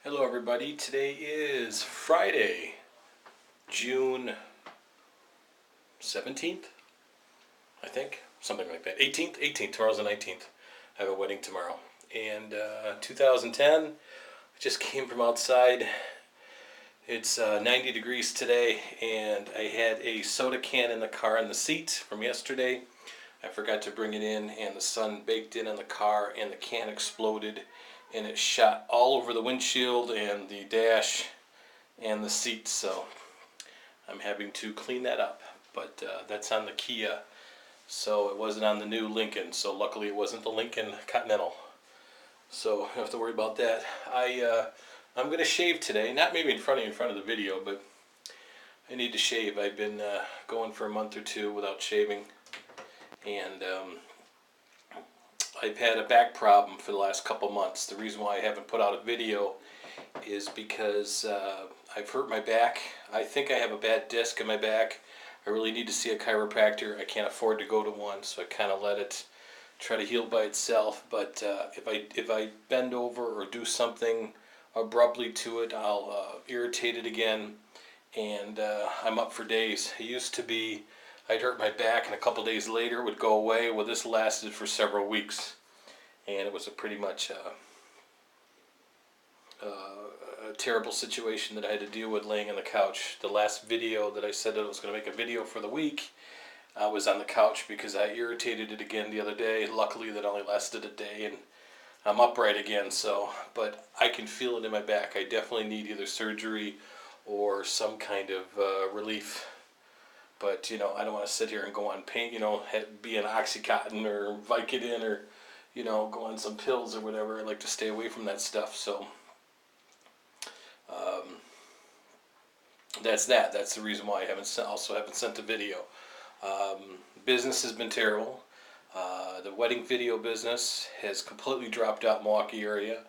Hello everybody, today is Friday, June 17th, I think, something like that, 18th, tomorrow's the 19th, I have a wedding tomorrow, and 2010, I just came from outside, it's 90 degrees today, and I had a soda can in the car in the seat from yesterday. I forgot to bring it in, and the sun baked in on the car, and the can exploded, and it shot all over the windshield and the dash and the seat, so I'm having to clean that up. But that's on the Kia, so it wasn't on the new Lincoln, so luckily it wasn't the Lincoln Continental, so I don't have to worry about that. I'm going to shave today, not maybe in front of the video, but I need to shave. I've been going for a month or two without shaving, and I've had a back problem for the last couple months. The reason why I haven't put out a video is because I've hurt my back. I think I have a bad disc in my back. I really need to see a chiropractor. I can't afford to go to one, so I kind of let it try to heal by itself. But if I bend over or do something abruptly to it, I'll irritate it again, and I'm up for days. It used to be I'd hurt my back and a couple days later it would go away. Well, this lasted for several weeks, and it was a pretty much a terrible situation that I had to deal with laying on the couch. The last video that I said that I was going to make a video for the week, I was on the couch because I irritated it again the other day. Luckily that only lasted a day, and I'm upright again, so, but I can feel it in my back. I definitely need either surgery or some kind of relief. But, you know, I don't want to sit here and go on pain, you know, be an Oxycontin or Vicodin or, you know, go on some pills or whatever. I like to stay away from that stuff, so that's that. That's the reason why I haven't sent a video. Business has been terrible. The wedding video business has completely dropped out in the Milwaukee area.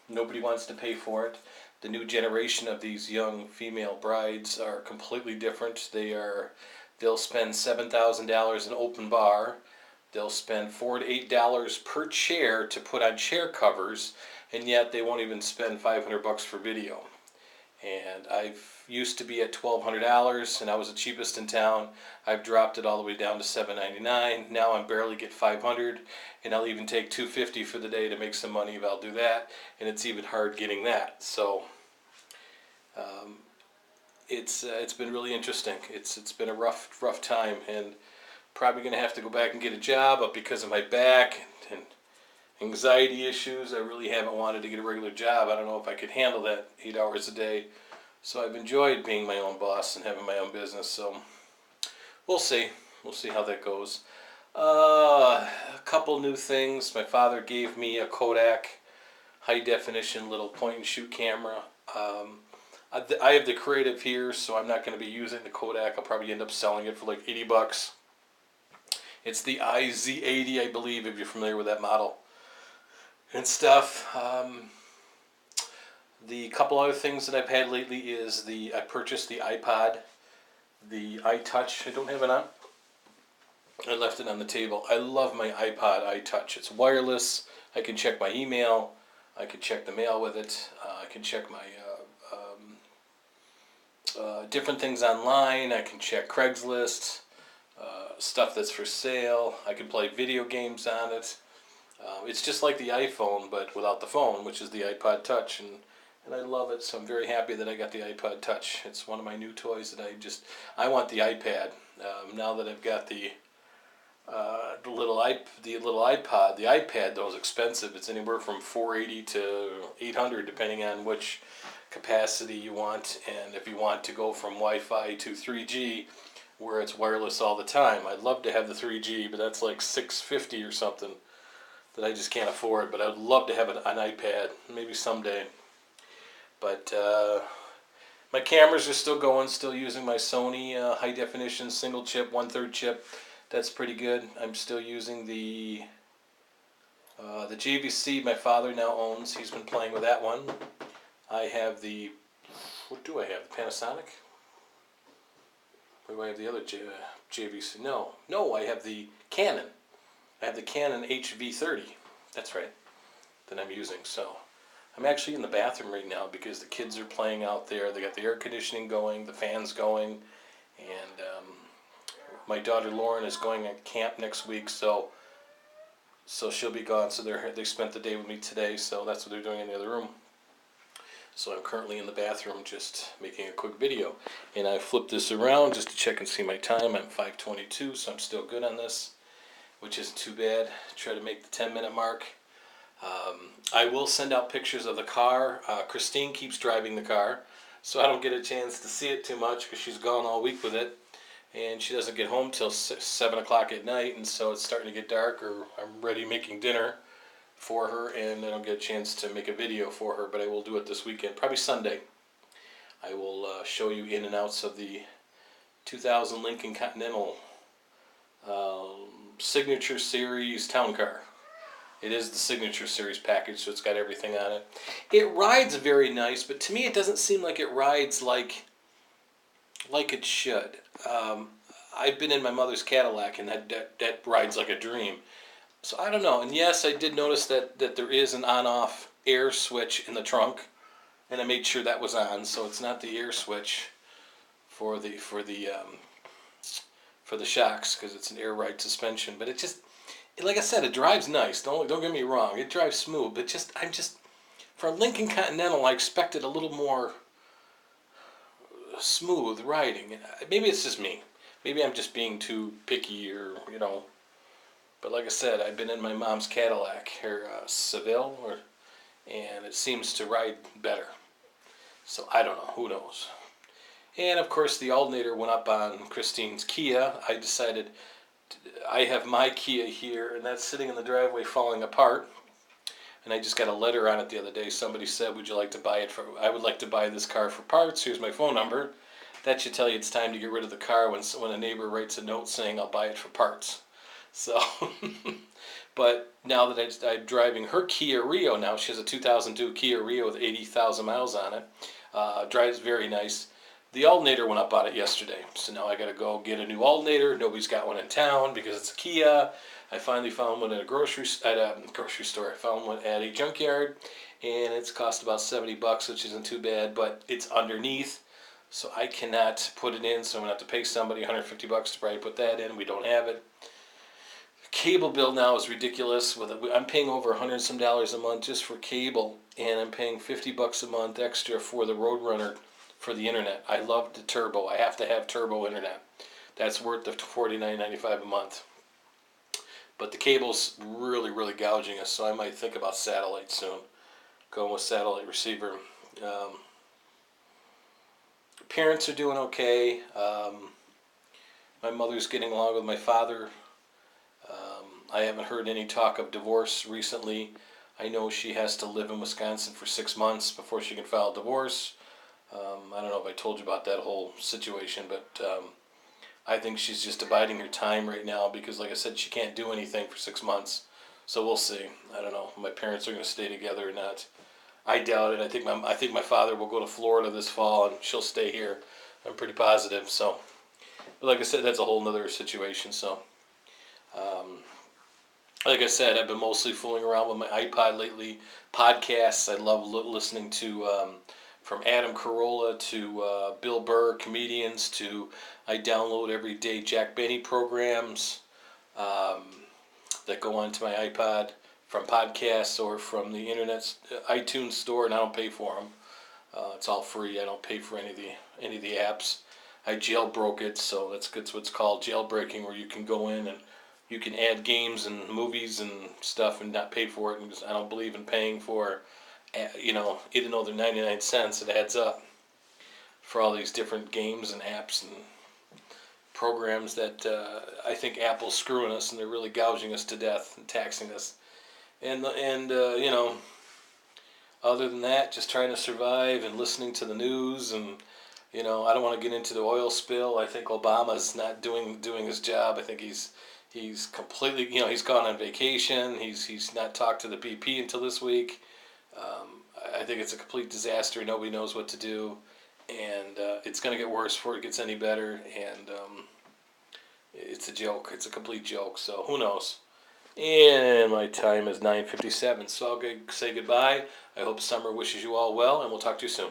Nobody wants to pay for it. The new generation of these young female brides are completely different. They'll spend $7,000 in open bar. They'll spend $4 to $8 per chair to put on chair covers, and yet they won't even spend $500 for video. And I've used to be at $1,200, and I was the cheapest in town. I've dropped it all the way down to $7.99. Now I barely get $500, and I'll even take $250 for the day to make some money if I'll do that. And it's even hard getting that. So it's been really interesting. It's been a rough time, and probably going to have to go back and get a job. But because of my back and anxiety issues, I really haven't wanted to get a regular job. I don't know if I could handle that 8 hours a day. So I've enjoyed being my own boss and having my own business. So we'll see. We'll see how that goes. A couple new things. My father gave me a Kodak high definition little point and shoot camera. I have the Creative here, so I'm not going to be using the Kodak. I'll probably end up selling it for like $80. It's the IZ80, I believe, if you're familiar with that model and stuff. The couple other things that I've had lately is I purchased the iPod, the iTouch. I don't have it on. I left it on the table. I love my iPod iTouch. It's wireless. I can check my email. I can check the mail with it. I can check my different things online. I can check Craigslist, stuff that's for sale. I can play video games on it. It's just like the iPhone, but without the phone, which is the iPod Touch, and I love it. So I'm very happy that I got the iPod Touch. It's one of my new toys that I want the iPad. Now that I've got the little iPod, the iPad though is expensive. It's anywhere from $480 to $800 depending on which capacity you want, and if you want to go from Wi-Fi to 3G where it's wireless all the time. I'd love to have the 3G, but that's like $650 or something that I just can't afford. But I'd love to have an iPad, maybe someday. But my cameras are still going, still using my Sony high definition single chip, 1/3 chip. That's pretty good. I'm still using the JVC my father now owns. He's been playing with that one. I have what do I have? The Panasonic? Or do I have the other JVC? No, I have the Canon. I have the Canon HV30. That's right. That I'm using. So I'm actually in the bathroom right now because the kids are playing out there. They got the air conditioning going, the fans going, and my daughter Lauren is going on camp next week, so she'll be gone. So they spent the day with me today, so that's what they're doing in the other room. So I'm currently in the bathroom just making a quick video. And I flipped this around just to check and see my time. I'm 5:22, so I'm still good on this, which isn't too bad. Try to make the 10-minute mark. I will send out pictures of the car. Christine keeps driving the car, so I don't get a chance to see it too much because she's gone all week with it. And she doesn't get home till 7 o'clock at night, and so it's starting to get dark, or I'm ready making dinner for her, and I don't get a chance to make a video for her, but I will do it this weekend, probably Sunday. I will show you in and outs of the 2000 Lincoln Continental Signature Series Town Car. It is the Signature Series package, so it's got everything on it. It rides very nice, but to me it doesn't seem like it rides like it should. I've been in my mother's Cadillac, and that rides like a dream. So I don't know. And yes, I did notice that there is an on-off air switch in the trunk, and I made sure that was on. So it's not the air switch for the shocks, because it's an air ride suspension. But it just, like I said, it drives nice. Don't get me wrong. It drives smooth. But for a Lincoln Continental, I expected a little more smooth riding. Maybe it's just me. Maybe I'm just being too picky, or But like I said, I've been in my mom's Cadillac, her Seville, and it seems to ride better. So I don't know. Who knows? And of course, the alternator went up on Christine's Kia. I decided I have my Kia here, and that's sitting in the driveway falling apart. And I just got a letter on it the other day. Somebody said, "Would you like to buy it for? I would like to buy this car for parts. Here's my phone number." That should tell you it's time to get rid of the car when a neighbor writes a note saying, "I'll buy it for parts." So, but now that I'm driving her Kia Rio now, she has a 2002 Kia Rio with 80,000 miles on it. Drives very nice. The alternator went up on it yesterday, so now I got to go get a new alternator. Nobody's got one in town because it's a Kia. I finally found one at a grocery store. I found one at a junkyard, and it's cost about $70, which isn't too bad, but it's underneath, so I cannot put it in. So I'm gonna have to pay somebody $150 to probably put that in. We don't have it. Cable bill now is ridiculous. I'm paying over $100 some a month just for cable, and I'm paying $50 a month extra for the Roadrunner for the internet. I love the turbo. I have to have turbo internet. That's worth the $49.95 a month. But the cable's really, really gouging us, so I might think about satellite soon. Going with satellite receiver. Parents are doing okay. My mother's getting along with my father. I haven't heard any talk of divorce recently. I know she has to live in Wisconsin for 6 months before she can file divorce. I don't know if I told you about that whole situation, but I think she's just abiding her time right now because, like I said, she can't do anything for 6 months. So we'll see. I don't know. My parents are going to stay together or not. I doubt it. I think my father will go to Florida this fall, and she'll stay here. I'm pretty positive. So, but like I said, that's a whole nother situation. So, like I said, I've been mostly fooling around with my iPod lately. Podcasts. I love listening to from Adam Carolla to Bill Burr, comedians, to I download every day Jack Benny programs that go onto my iPod from podcasts or from the internet iTunes store, and I don't pay for them. It's all free. I don't pay for any of the apps. I jailbroke it, so that's what's called jailbreaking, where you can go in and you can add games and movies and stuff and not pay for it. And I don't believe in paying for, even though they're 99 cents, it adds up for all these different games and apps and programs that I think Apple's screwing us, and they're really gouging us to death and taxing us. And other than that, just trying to survive and listening to the news. And I don't want to get into the oil spill. I think Obama's not doing his job. I think he's completely, he's gone on vacation. He's not talked to the BP until this week. I think it's a complete disaster. Nobody knows what to do, and it's going to get worse before it gets any better. And it's a joke. It's a complete joke. So who knows? And my time is 9:57, so I'll say goodbye. I hope summer wishes you all well, and we'll talk to you soon.